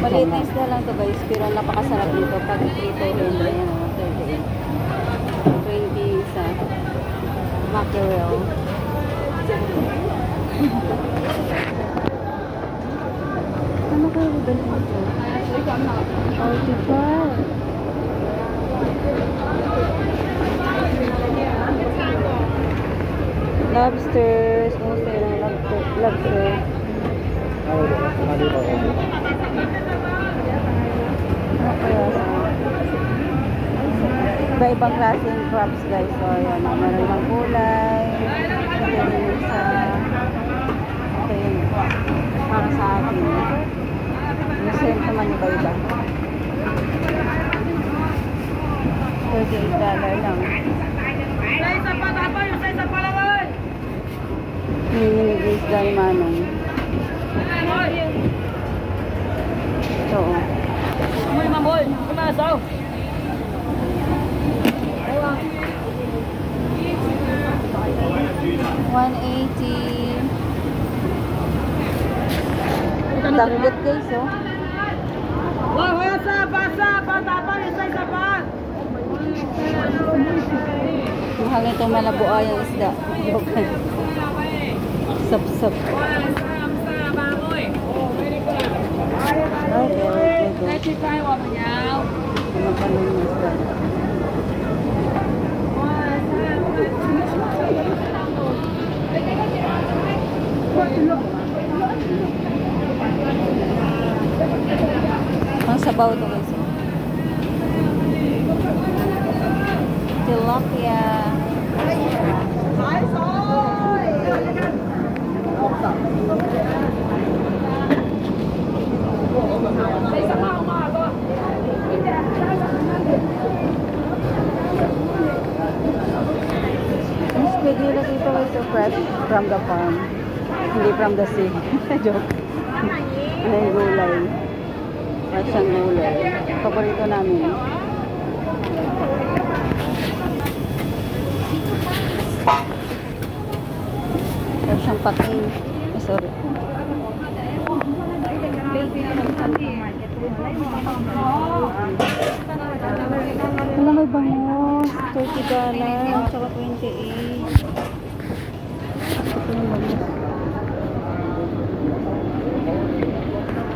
Maliit na isda lang to guys, pero napakasarap dito pag ito hindi yan o, 38. 20 isa. Mackerel. Ano kayo ba dito? 45. Lobsters. Kumusta yung lobster? Ano kaya sa iba-ibang klaseng crabs guys. So ayan, meron ng kulay. Ito yung sa ito yung para sa akin. Yung shrimp naman iba-iba. $38 lang. Hinihinig isda ni Manong. Ito o. Amoy mamol, kumasaw. 180. Danggit guys oh. Wah, wah, sa pa, isa pa. Mahal nito malabuayang isda. Joke. Sap-sap. Ang sabaw to guys. Tilapia. Squid nila dito is fresh from the farm. Hindi from the sea. Joke. Ano yung gulay? Fresh ang gulay. Paborito namin. Fresh ang pating. Sorry. Wala may bangos. $30. Tsaka 28. Ito yung bangos.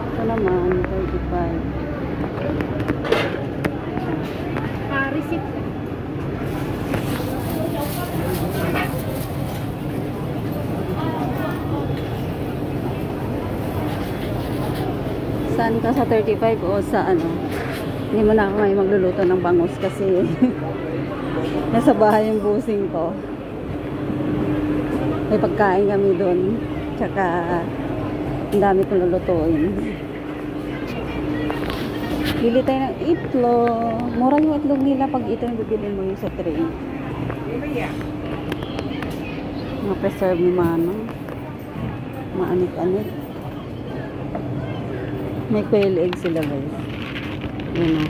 Ito naman, 35. Receipt. Saan ka sa 35 o sa ano? Hindi mo na ako ngayon magluluto ng bangus kasi nasa bahay yung busing ko. May pagkain kami doon. Tsaka ang dami kong lulutuin. Bili tayo ng itlog. Mura yung itlog nila pag ito yung bibili mo yung sa tray. Mga preserve ni Manong. Maanit-anit. May quail egg sila guys. Yun o.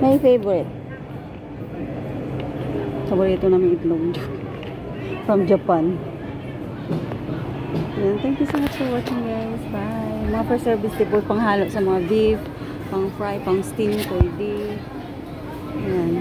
May favorite. Paborito namin itlog. From Japan. Yan. Thank you so much for watching guys. Bye. Mga preserved vegetable panghalo sa mga beef, pang fry, pang steam, pwede. Yan.